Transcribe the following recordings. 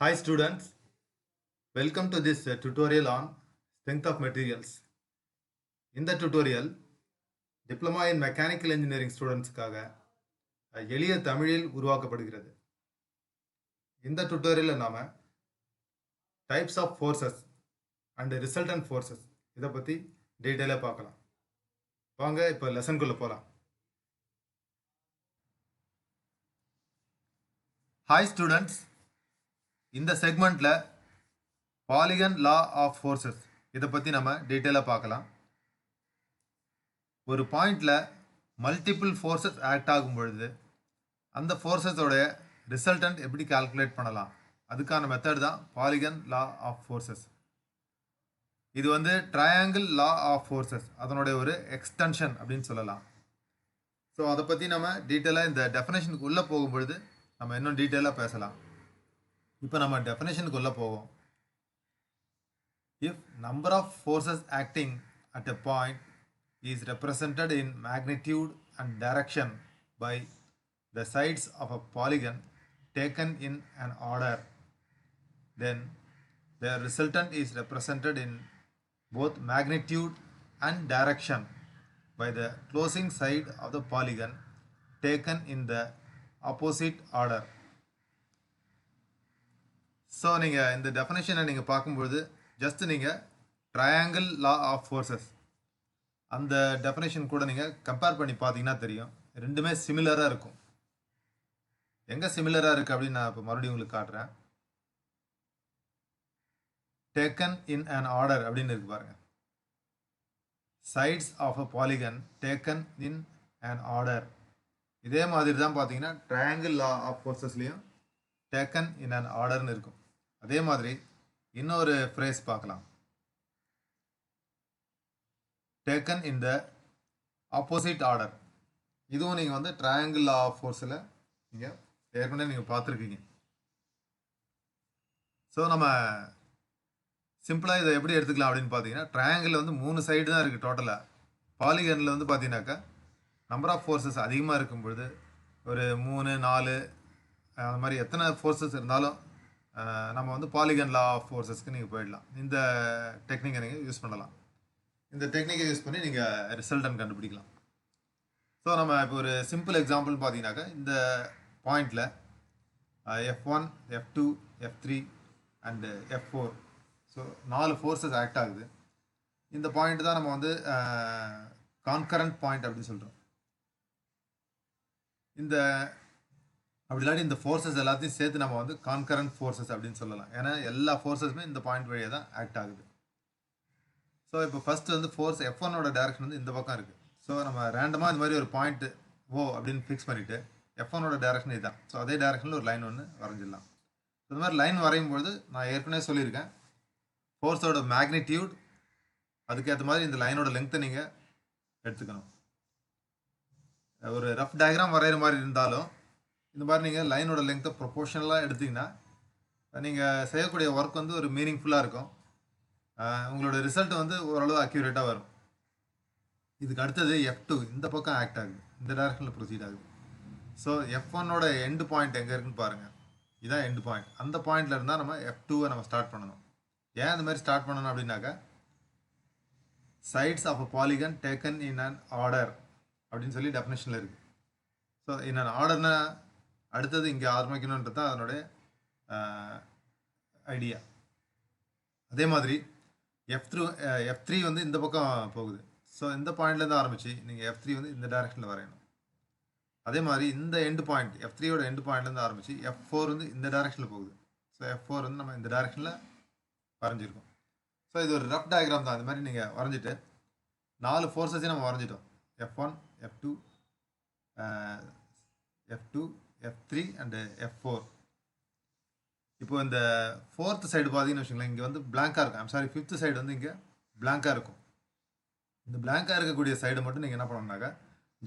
Hi students, welcome to this tutorial on strength of materials. In the tutorial, Diploma in Mechanical Engineering ஸ்டூடெண்ட்ஸ்க்காக எளிய தமிழில் உருவாக்கப்படுகிறது. இந்த tutorialல நாம types of forces and resultant forces இதை பற்றி டீட்டெயிலாக பார்க்கலாம். வாங்க இப்போ லெசன்குள்ளே போகலாம். ஹாய் ஸ்டூடெண்ட்ஸ், இந்த செக்மெண்ட்டில் பாலிகன் லா ஆஃப் ஃபோர்ஸஸ் இதை பற்றி நம்ம டீட்டெயிலாக பார்க்கலாம். ஒரு பாயிண்டில் மல்டிபிள் ஃபோர்ஸஸ் ஆக்ட் ஆகும் பொழுது அந்த ஃபோர்ஸஸோடைய ரிசல்டன்ட் எப்படி கால்குலேட் பண்ணலாம், அதுக்கான மெத்தட் தான் பாலிகன் லா ஆஃப் ஃபோர்ஸஸ். இது வந்து ட்ரையாங்கிள் லா ஆஃப் ஃபோர்ஸஸ் அதனுடைய ஒரு எக்ஸ்டென்ஷன் அப்படின்னு சொல்லலாம். ஸோ அதை பற்றி நம்ம டீட்டெயிலாக இந்த டெஃபினேஷனுக்கு உள்ளே போகும்பொழுது நம்ம இன்னும் டீட்டெயிலாக பேசலாம். இப்போ நம்ம டெஃபினேஷனுக்கு உள்ளே போவோம். If number of forces acting at a point is represented in magnitude and direction by the sides of a polygon taken in an order, then the resultant is represented in both magnitude and direction by the closing side of the polygon taken in the opposite order. So நீங்கள் இந்த டெஃபினேஷனை நீங்கள் பார்க்கும்பொழுது just நீங்கள் triangle law of forces அந்த definition கூட நீங்கள் compare பண்ணி பார்த்தீங்கன்னா தெரியும், ரெண்டுமே சிமிலராக இருக்கும். எங்கே சிமிலராக இருக்குது அப்படின்னு நான் இப்போ மறுபடியும் உங்களுக்கு காட்டுறேன். டேக்கன் இன் அன் ஆர்டர் அப்படின்னு இருக்கு பாருங்க. Sides of a polygon taken in an order. இதே மாதிரி தான் பார்த்தீங்கன்னா ட்ரையாங்கிள் லா ஆஃப் ஃபோர்ஸஸ்லேயும் டேக்கன் இன் அன் ஆர்டர்னு இருக்கும். அதே மாதிரி இன்னொரு ஃப்ரேஸ் பார்க்கலாம். Taken in the opposite order. இதுவும் நீங்கள் வந்து ட்ரையாங்கிள் லா ஆஃப் ஃபோர்ஸில் நீங்கள் ஏற்கனவே நீங்கள் பார்த்துருக்கீங்க. ஸோ நம்ம சிம்பிளாக இதை எப்படி எடுத்துக்கலாம் அப்படின்னு பார்த்தீங்கன்னா, ட்ரையாங்கிளில் வந்து 3 சைடு தான் இருக்குது டோட்டலாக. பாலிகனில் வந்து பார்த்தீங்கன்னாக்கா நம்பர் ஆஃப் ஃபோர்ஸஸ் அதிகமாக இருக்கும் பொழுது ஒரு 3, 4 அந்த மாதிரி எத்தனை ஃபோர்ஸஸ் இருந்தாலும் நம்ம வந்து பாலிகன் லா ஆஃப் ஃபோர்ஸஸ்க்கு நீங்கள் போயிடலாம். இந்த டெக்னிக்கை நீங்கள் யூஸ் பண்ணலாம். இந்த டெக்னிக்கை யூஸ் பண்ணி நீங்கள் ரிசல்டன் கண்டுபிடிக்கலாம். ஸோ நம்ம இப்போ ஒரு சிம்பிள் எக்ஸாம்பிள் பார்த்தீங்கன்னாக்கா, இந்த பாயிண்டில் F1, F2, F3 and F4 so 4 forces act ஆகுது. இந்த பாயிண்ட் தான் நம்ம வந்து கான்கரண்ட் பாயிண்ட் அப்படின்னு சொல்கிறோம். இந்த அப்படி இல்லாட்டி இந்த ஃபோர்ஸஸ் எல்லாத்தையும் சேர்த்து நம்ம வந்து கான்கரண்ட் ஃபோர்ஸஸ் அப்படின்னு சொல்லலாம். ஏன்னா எல்லா ஃபோர்ஸஸுமே இந்த பாயிண்ட் வழியாக தான் ஆக்ட் ஆகுது. ஸோ இப்போ ஃபஸ்ட்டு வந்து ஃபோர்ஸ் F1ஓட டேரக்ஷன் வந்து இந்த பக்கம் இருக்குது. ஸோ நம்ம ரேண்டமாக இந்த மாதிரி ஒரு பாயிண்ட் ஓ அப்படின்னு ஃபிக்ஸ் பண்ணிவிட்டு F1ஓட டேரக்ஷன் இதுதான். ஸோ அதே டேரக்ஷனில் ஒரு லைன் ஒன்று வரைஞ்சிடலாம். இந்த மாதிரி லைன் வரையும்பொழுது நான் ஏற்கனவே சொல்லியிருக்கேன், ஃபோர்ஸோட மேக்னிடியூட் அதுக்கேற்ற மாதிரி இந்த லைனோட லெங்க்த்தை நீங்கள் எடுத்துக்கணும். ஒரு ரஃப் டயக்ராம் வரைகிற மாதிரி இருந்தாலும் இந்த மாதிரி நீங்கள் லைனோட லெங்க்த்தை ப்ரொபோஷனலாக எடுத்திங்கன்னா நீங்கள் செய்யக்கூடிய ஒர்க் வந்து ஒரு மீனிங்ஃபுல்லாக இருக்கும். உங்களோட ரிசல்ட் வந்து ஓரளவு அக்யூரேட்டாக வரும். இதுக்கு அடுத்தது F2 இந்த பக்கம் ஆக்ட் ஆகுது, இந்த டைரக்ஷனில் ப்ரொசீட் ஆகுது. ஸோ F1ஓட எண்டு பாயிண்ட் எங்கே இருக்குன்னு பாருங்கள். இதுதான் எண்டு பாயிண்ட். அந்த பாயிண்டில் இருந்தால் நம்ம F2வை நம்ம ஸ்டார்ட் பண்ணணும். ஏன் இந்த மாதிரி ஸ்டார்ட் பண்ணணும் அப்படின்னாக்கா, sides of a polygon taken in an order அப்படின்னு சொல்லி டெஃபினேஷனில் இருக்குது. ஸோ இன் அன் ஆர்டர்னா அடுத்தது இங்கே ஆரம்பிக்கணுன்றது தான் அதனுடைய ஐடியா. அதே மாதிரி F3 வந்து இந்த பக்கம் போகுது. ஸோ இந்த பாயிண்ட்லேருந்து ஆரம்பித்து நீங்கள் F3 வந்து இந்த டைரக்ஷனில் வரையணும். அதே மாதிரி இந்த எண்டு பாயிண்ட் F3ஓட எண்டு பாயிண்ட்லேருந்து ஆரம்பித்து F4 வந்து இந்த டைரக்ஷனில் போகுது. ஸோ F4 வந்து நம்ம இந்த டைரக்ஷனில் வரைஞ்சிருக்கோம். ஸோ இது ஒரு ரஃப் டயக்ராம் தான். அது மாதிரி நீங்கள் வரைஞ்சிட்டு 4 ஃபோர்ஸஸையும் நம்ம வரைஞ்சிட்டோம். F1, F2, F3 and F4. இப்போ இந்த 4th சைடு பார்த்தீங்கன்னு வச்சுங்களேன், இங்கே வந்து பிளாங்காக இருக்கும். 5th சைடு வந்து இங்கே பிளாங்காக இருக்கும். இந்த பிளாங்காக இருக்கக்கூடிய சைடு மட்டும் நீங்கள் என்ன பண்ணணுன்னாக்கா,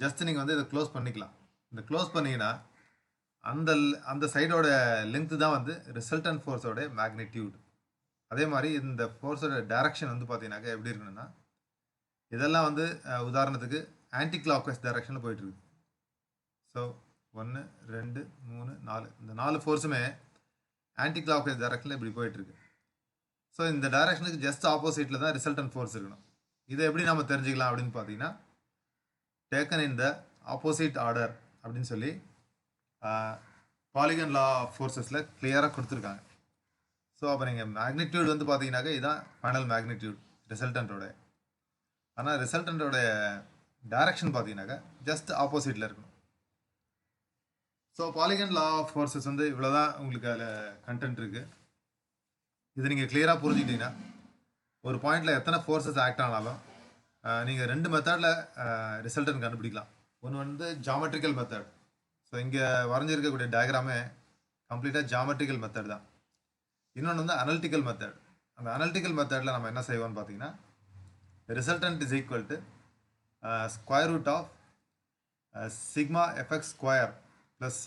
ஜஸ்ட் நீங்கள் வந்து இதை க்ளோஸ் பண்ணிக்கலாம். இந்த க்ளோஸ் பண்ணிங்கன்னா அந்த சைடோட லென்த்து தான் வந்து ரிசல்டன்ட் ஃபோர்ஸோட மேக்னிடியூட். அதே மாதிரி இந்த ஃபோர்ஸோட டைரக்ஷன் வந்து பார்த்தீங்கன்னாக்கா எப்படி இருக்கணும்னா, இதெல்லாம் வந்து உதாரணத்துக்கு ஆன்டி கிளாக் வைஸ் டைரக்ஷனில் போயிட்டுருக்கு. ஸோ 1, 2, 3, 4 இந்த 4 ஃபோர்ஸுமே ஆன்டி கிளாக் வைஸ் டைரக்ஷனில் இப்படி போயிட்டுருக்கு. ஸோ இந்த டைரக்ஷனுக்கு ஜஸ்ட் ஆப்போசிட்டில் தான் ரிசல்டன்ட் ஃபோர்ஸ் இருக்கணும். இதை எப்படி நம்ம தெரிஞ்சுக்கலாம் அப்படின்னு பார்த்தீங்கன்னா, taken in the opposite order அப்படின்னு சொல்லி பாலிகன் லா ஆஃப் ஃபோர்ஸஸில் கிளியராக கொடுத்துருக்காங்க. ஸோ அப்போ நீங்கள் மேக்னிடியூட் வந்து பார்த்தீங்கன்னாக்கா இதுதான் ஃபைனல் மேக்னிடியூட் ரிசல்டன்ட்டோட. ஆனால் ரிசல்டன்ட்டோட டைரக்ஷன் பார்த்தீங்கன்னாக்கா ஜஸ்ட் ஆப்போசிட்டில் இருக்கணும். So polygon law of forces வந்து இவ்வளோ தான் உங்களுக்கு அதில் கண்டென்ட் இருக்குது. இது நீங்கள் கிளியராக புரிஞ்சுக்கிட்டீங்கன்னா ஒரு பாயிண்டில் எத்தனை ஃபோர்ஸஸ் ஆக்ட் ஆனாலும் நீங்கள் 2 மெத்தடில் ரிசல்டன் கண்டுபிடிக்கலாம். ஒன்று வந்து ஜாமெட்ரிக்கல் மெத்தட். ஸோ இங்கே வரைஞ்சிருக்கக்கூடிய டயக்ராமே கம்ப்ளீட்டாக ஜாமெட்ரிக்கல் மெத்தட் தான். இன்னொன்று வந்து அனலிட்டிக்கல் மெத்தட். அந்த அனலிட்டிக்கல் மெத்தடில் நம்ம என்ன செய்வோம்னு பார்த்தீங்கன்னா, resultant is equal to square root of sigma FX square plus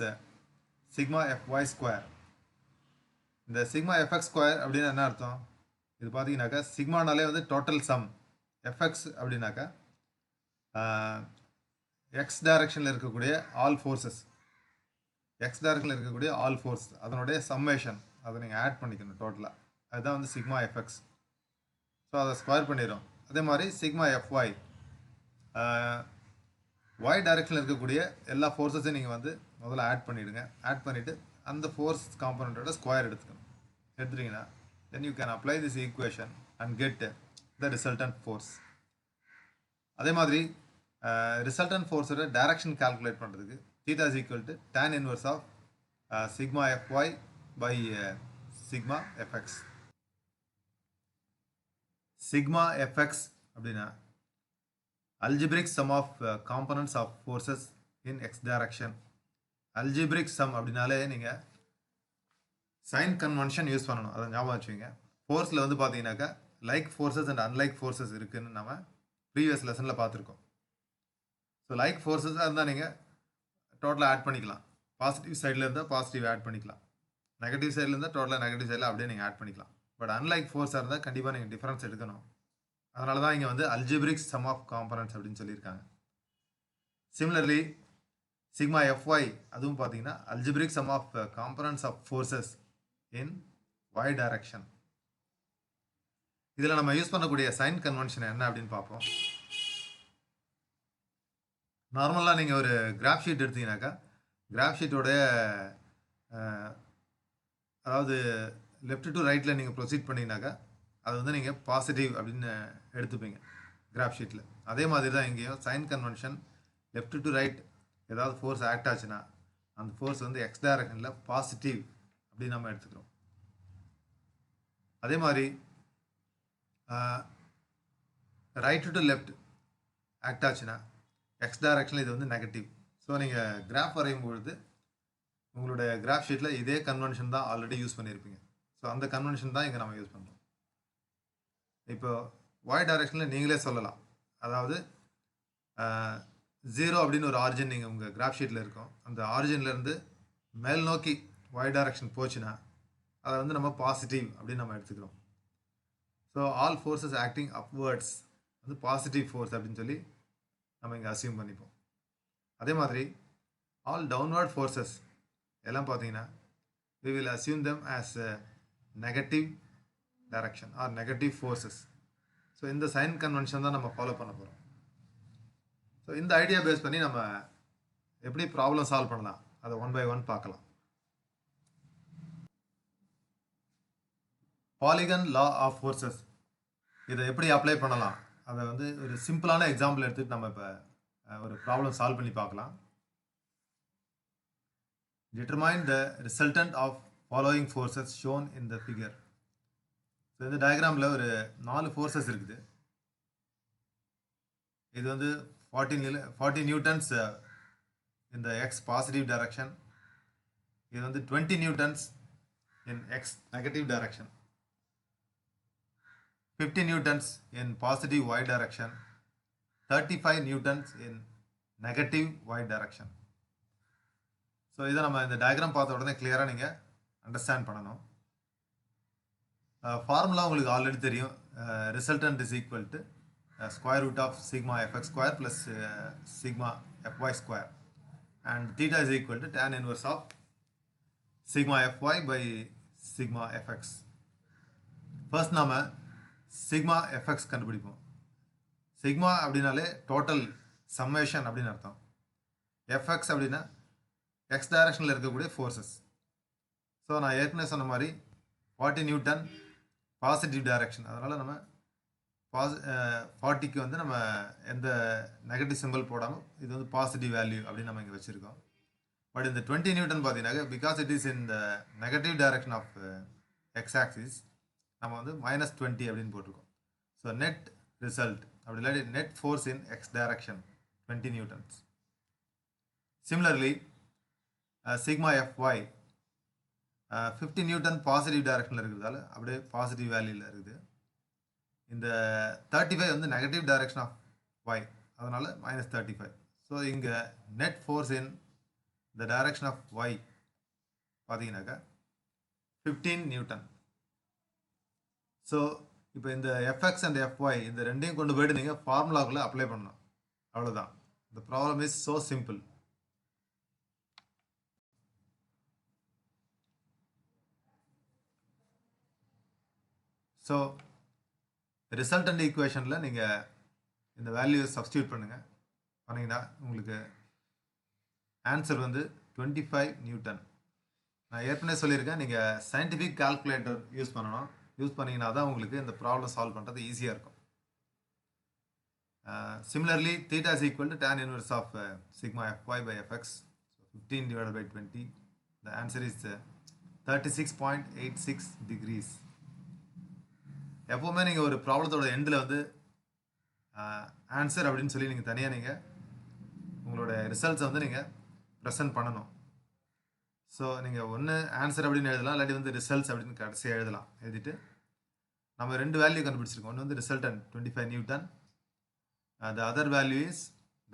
sigma FY square. இந்த சிக்மா எஃப்எக்ஸ் ஸ்கொயர் அப்படின்னு என்ன அர்த்தம்? இது பார்த்தீங்கன்னாக்கா சிக்மானாலே வந்து டோட்டல் சம், எஃப்எக்ஸ் அப்படின்னாக்கா எக்ஸ் டைரக்ஷனில் இருக்கக்கூடிய ஆல் ஃபோர்ஸஸ், எக்ஸ் டைரக்ஷனில் இருக்கக்கூடிய ஆல் ஃபோர்ஸ் அதனுடைய சம்மேஷன், அதை நீங்கள் ஆட் பண்ணிக்கணும் டோட்டலாக. அதுதான் வந்து சிக்மா எஃப்எக்ஸ். ஸோ அதை ஸ்கொயர் பண்ணிடும். அதே மாதிரி சிக்மா எஃப்ஒய், ஒய் டைரக்ஷனில் இருக்கக்கூடிய எல்லா ஃபோர்ஸஸையும் நீங்கள் வந்து முதல்ல ஆட் பண்ணிவிடுங்க. ஆட் பண்ணிவிட்டு அந்த ஃபோர்ஸ் காம்பனண்ட்டோட ஸ்கொயர் எடுத்துட்டீங்கன்னா then you can apply this equation and get the resultant force. அதே மாதிரி ரிசல்டன்ட் ஃபோர்ஸோட டைரக்ஷன் கால்குலேட் பண்ணுறதுக்கு theta is equal to tan inverse of sigma fy by sigma fx. sigma fx அப்படின்னா algebraic sum of components of forces in x direction. algebraic sum அப்படின்னாலே நீங்கள் sign convention use பண்ணணும், அதை ஞாபகம் வச்சுக்கோங்க. ஃபோர்ஸில் வந்து பார்த்தீங்கன்னாக்கா like forces and unlike forces இருக்குதுன்னு நம்ம ப்ரீவியஸ் லெசனில் பார்த்துருக்கோம். ஸோ லைக் ஃபோர்ஸஸாக இருந்தால் நீங்கள் டோட்டலாக ஆட் பண்ணிக்கலாம். பாசிட்டிவ் சைடில் இருந்தால் பாசிட்டிவ் ஆட் பண்ணிக்கலாம், நெகட்டிவ் சைடில் இருந்தால் டோட்டலாக நெகட்டிவ் சைடில் அப்படியே நீங்கள் ஆட் பண்ணிக்கலாம். பட் அன்லைக் ஃபோர்ஸாக இருந்தால் கண்டிப்பாக நீங்கள் டிஃப்ரென்ஸ் எடுக்கணும். அதனால தான் இங்கே வந்து அல்ஜிப்ரிக் சம் ஆஃப் காம்பனன்ட்ஸ் அப்படின்னு சொல்லியிருக்காங்க. சிமிலர்லி சிக்மா எஃப்ஒய் அதுவும் பார்த்தீங்கன்னா algebraic sum of components of forces in Y direction. இதில் நம்ம யூஸ் பண்ணக்கூடிய சைன் கன்வென்ஷன் என்ன அப்படின்னு பார்ப்போம். நார்மலாக நீங்கள் ஒரு கிராஃப் ஷீட் எடுத்தீங்கன்னாக்கா கிராஃப் ஷீட்டோடைய அதாவது லெஃப்ட் டு ரைட்டில் நீங்கள் ப்ரொசீட் பண்ணிங்கனாக்கா அது வந்து நீங்கள் பாசிட்டிவ் அப்படின்னு எடுத்துப்பீங்க கிராஃப் ஷீட்டில். அதே மாதிரி தான் இங்கேயும் sign convention left to right ஏதாவது ஃபோர்ஸ் ஆக்ட் ஆச்சுன்னா அந்த ஃபோர்ஸ் வந்து எக்ஸ் டைரக்ஷனில் பாசிட்டிவ் அப்படின்னு நம்ம எடுத்துக்கிறோம். அதே மாதிரி ரைட் டு லெஃப்ட் ஆக்ட் ஆச்சுன்னா எக்ஸ் டைரக்ஷனில் இது வந்து நெகட்டிவ். ஸோ நீங்கள் கிராஃப் வரையும் பொழுது உங்களுடைய கிராஃப் ஷீட்டில் இதே கன்வென்ஷன் தான் ஆல்ரெடி யூஸ் பண்ணியிருப்பீங்க. ஸோ அந்த கன்வென்ஷன் தான் இங்கே நம்ம யூஸ் பண்ணுறோம். இப்போ ஒய் டைரக்ஷனில் நீங்களே சொல்லலாம், அதாவது 0 அப்படின்னு ஒரு ஆரிஜின் நீங்கள் உங்கள் கிராஃப் ஷீட்டில் இருக்கும். அந்த ஆரிஜின்லேருந்து மேல் நோக்கி ஒய் டைரக்ஷன் போச்சுன்னா அதை வந்து நம்ம பாசிட்டிவ் அப்படின்னு நம்ம எடுத்துக்கிறோம். So all forces acting Upwards வந்து பாசிட்டிவ் ஃபோர்ஸ் அப்படின்னு சொல்லி நம்ம இங்கே அசியூம் பண்ணிப்போம். அதே மாதிரி ஆல் டவுன்வர்ட் ஃபோர்ஸஸ் எல்லாம் பார்த்தீங்கன்னா we will assume them as negative direction or negative forces. So இந்த சைன் கன்வென்ஷன் தான் நம்ம ஃபாலோ பண்ண போகிறோம். ஸோ இந்த ஐடியா பேஸ் பண்ணி நம்ம எப்படி ப்ராப்ளம் சால்வ் பண்ணலாம் அதை ஒன் பை ஒன் பார்க்கலாம். பாலிகன் லா ஆஃப் ஃபோர்ஸஸ் இதை எப்படி அப்ளை பண்ணலாம் அதை வந்து ஒரு சிம்பிளான எக்ஸாம்பிள் எடுத்துகிட்டு நம்ம இப்போ ஒரு ப்ராப்ளம் சால்வ் பண்ணி பார்க்கலாம். Determine the resultant of following forces shown in the figure. So இந்த டயக்ராமில் ஒரு 4 ஃபோர்ஸஸ் இருக்குது. இது வந்து 40 Newton's in the x positive direction. இது வந்து 20 Newton's in x negative direction. 50 newtons in positive y direction. 35 newtons in negative y direction. So இதை நம்ம இந்த டயக்ராம் பார்த்த உடனே கிளியராக நீங்கள் அண்டர்ஸ்டாண்ட் பண்ணணும். ஃபார்முலா உங்களுக்கு ஆல்ரெடி தெரியும். Resultant is equal to square root of sigma FX square plus sigma FY square and theta is equal to tan inverse of sigma FY by sigma FX. First நாம் sigma FX கண்டுபிடிப்போம். Sigma அப்படின்னாலே total summation அப்படின்னு அர்த்தம். FX அப்படின்னா X டைரக்ஷனில் இருக்கக்கூடிய forces. So நான் ஏற்கனவே சொன்ன மாதிரி 40 நியூட்டன் பாசிட்டிவ் டைரக்ஷன். அதனால் நம்ம 40க்கு வந்து நம்ம எந்த நெகட்டிவ் சிம்பிள் போடாமல் இது வந்து பாசிட்டிவ் வேல்யூ அப்படின்னு நம்ம இங்கே வச்சுருக்கோம். பட் இந்த 20 நியூட்டன் பார்த்தீங்கன்னா because it is in the negative direction of X axis நம்ம வந்து -20 அப்படின்னு போட்டிருக்கோம். ஸோ நெட் ரிசல்ட் அப்படி இல்லாட்டி நெட் ஃபோர்ஸ் இன் X direction 20 Newton's. Similarly sigma FY 50 Newton positive டைரக்ஷனில் இருக்கிறதால அப்படியே பாசிட்டிவ் வேல்யூவில் இருக்குது. இந்த 35 வந்து நெகட்டிவ் டைரக்ஷன் ஆஃப் ஒய், அதனால் -35. ஸோ இங்கே net force in the direction of Y பார்த்தீங்கன்னாக்கா 15 நியூட்டன். ஸோ இப்போ இந்த எஃப்எக்ஸ் அண்ட் எஃப்ஒய் இந்த ரெண்டையும் கொண்டு போய்ட்டு நீங்கள் ஃபார்முலாக்குள்ளே அப்ளை பண்ணணும். அவ்வளோதான். இந்த problem is so simple. So resultant ஈக்குவேஷனில் நீங்கள் இந்த வேல்யூ சப்ஸ்டியூட் பண்ணிங்கன்னா உங்களுக்கு ஆன்சர் வந்து 25 நியூட்டன். நான் ஏற்கனவே சொல்லியிருக்கேன், நீங்கள் சயின்டிஃபிக் கால்குலேட்டர் யூஸ் பண்ணணும். யூஸ் பண்ணிங்கன்னா தான் உங்களுக்கு இந்த ப்ராப்ளம் சால்வ் பண்ணுறது ஈஸியாக இருக்கும். Similarly theta is equal to tan inverse of sigma fy by fx. So 15 divided by 20. The answer is 36.86 degrees. எப்போவுமே நீங்கள் ஒரு ப்ராப்ளத்தோட எண்டில் வந்து ஆன்சர் அப்படின்னு சொல்லி நீங்கள் தனியாக நீங்கள் உங்களோட ரிசல்ட்ஸை வந்து நீங்கள் ப்ரெசென்ட் பண்ணணும். ஸோ நீங்கள் ஒன்று ஆன்சர் அப்படின்னு எழுதலாம், இல்லாட்டி வந்து ரிசல்ட்ஸ் அப்படின்னு கடைசியாக எழுதிட்டு நம்ம 2 வேல்யூ கண்டுபிடிச்சிருக்கோம். ஒன்று வந்து resultant 25 newton, the other value is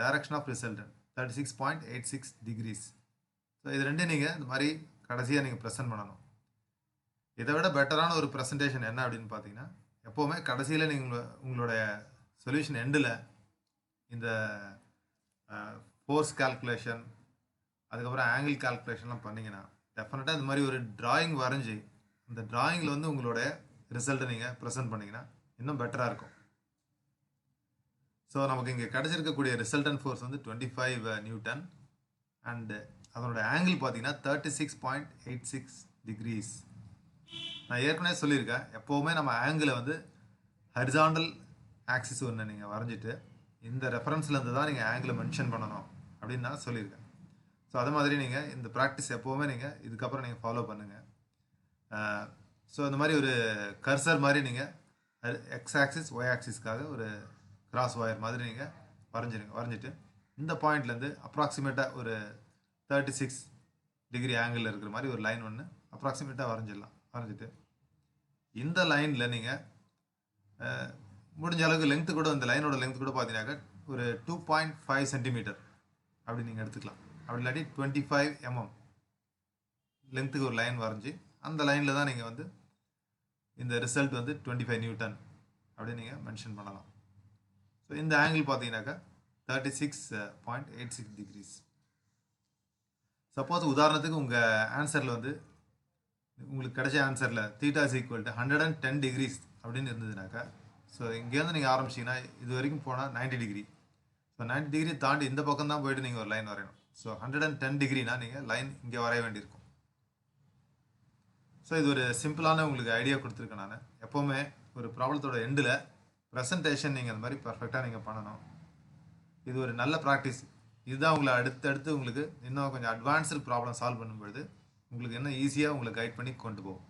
direction of resultant 36.86 degrees. So இது ரெண்டையும் நீங்கள் இந்த மாதிரி கடைசியாக நீங்கள் ப்ரெசென்ட் பண்ணணும். இதை விட பெட்டரான ஒரு ப்ரெசன்டேஷன் என்ன அப்படின்னு பார்த்தீங்கன்னா, எப்போவுமே கடைசியில் நீங்கள் உங்களுடைய சொல்யூஷன் எண்டில் இந்த ஃபோர்ஸ் கால்குலேஷன் அதுக்கப்புறம் ஆங்கிள் கால்குலேஷன்லாம் பண்ணிங்கன்னா டெஃபினட்டாக இந்த மாதிரி ஒரு டிராயிங் வரைஞ்சி அந்த டிராயிங்கில் வந்து உங்களோட ரிசல்ட்டை நீங்கள் ப்ரெசென்ட் பண்ணிங்கன்னா இன்னும் பெட்டராக இருக்கும். ஸோ நமக்கு இங்கே கிடச்சிருக்கக்கூடிய ரிசல்டன் ஃபோர்ஸ் வந்து 25 நியூட்டன் அண்டு அதனோட ஆங்கிள் பார்த்தீங்கன்னா 36.86 டிகிரிஸ். நான் ஏற்கனவே சொல்லியிருக்கேன், எப்போவுமே நம்ம ஆங்கிளை வந்து ஹரிசாண்டல் ஆக்சிஸ் ஒன்று நீங்கள் வரைஞ்சிட்டு இந்த ரெஃபரன்ஸ்லேருந்து தான் நீங்கள் ஆங்கிளை மென்ஷன் பண்ணணும் அப்படின்னு நான் சொல்லியிருக்கேன். ஸோ அது மாதிரி நீங்கள் இந்த ப்ராக்டிஸ் எப்போவுமே நீங்கள் இதுக்கப்புறம் நீங்கள் ஃபாலோ பண்ணுங்கள். ஸோ இந்த மாதிரி ஒரு கர்சர் மாதிரி நீங்கள் எக்ஸ் ஆக்சிஸ் ஒய் ஆக்சிஸ்க்காக ஒரு கிராஸ் ஒயர் மாதிரி நீங்கள் வரைஞ்சிட்டு இந்த பாயிண்ட்லேருந்து அப்ராக்சிமேட்டாக ஒரு 36 டிகிரி ஆங்கிளில் இருக்கிற மாதிரி ஒரு லைன் ஒன்று அப்ராக்சிமேட்டாக வரைஞ்சிட்டு இந்த லைனில் நீங்கள் முடிஞ்ச அளவுக்கு லென்த்து கூட இந்த லைனோட லென்த் கூட பார்த்தீங்கன்னாக்கா ஒரு 2.5 சென்டிமீட்டர் அப்படி நீங்கள் எடுத்துக்கலாம். அப்படி இல்லாட்டி 25 mm லென்த்துக்கு ஒரு லைன் வரைஞ்சி அந்த லைனில் தான் நீங்கள் வந்து இந்த ரிசல்ட் வந்து 25 நியூட்டன் அப்படின்னு நீங்கள் மென்ஷன் பண்ணலாம். ஸோ இந்த ஆங்கிள் பார்த்தீங்கன்னாக்கா 36.86 டிகிரிஸ். சப்போஸ் உதாரணத்துக்கு உங்கள் ஆன்சரில் வந்து உங்களுக்கு கிடைச்ச ஆன்சரில் theta is equal to 110 degrees அப்படின்னு இருந்ததுனாக்கா, ஸோ இங்கேருந்து நீங்கள் ஆரம்பிச்சிங்கன்னா இது வரைக்கும் போனால் 90 டிகிரி. ஸோ 90 டிகிரி தாண்டி இந்த பக்கம் தான் போய்ட்டு நீங்கள் ஒரு லைன் வரையணும். ஸோ 110 டிகிரினா நீங்கள் லைன் இங்கே வரைய வேண்டியிருக்கும். ஸோ இது ஒரு சிம்பிளான உங்களுக்கு ஐடியா கொடுத்துருக்கேன் நான். எப்போவுமே ஒரு ப்ராப்ளத்தோட எண்டில் ப்ரெசன்டேஷன் நீங்கள் அந்த மாதிரி பர்ஃபெக்டாக நீங்கள் பண்ணணும். இது ஒரு நல்ல ப்ராக்டிஸ். இதுதான் உங்களை அடுத்தடுத்து உங்களுக்கு இன்னும் கொஞ்சம் அட்வான்ஸ்டு ப்ராப்ளம் சால்வ் பண்ணும்பொழுது உங்களுக்கு இன்னும் ஈஸியாக உங்களை கைட் பண்ணி கொண்டு போகும்.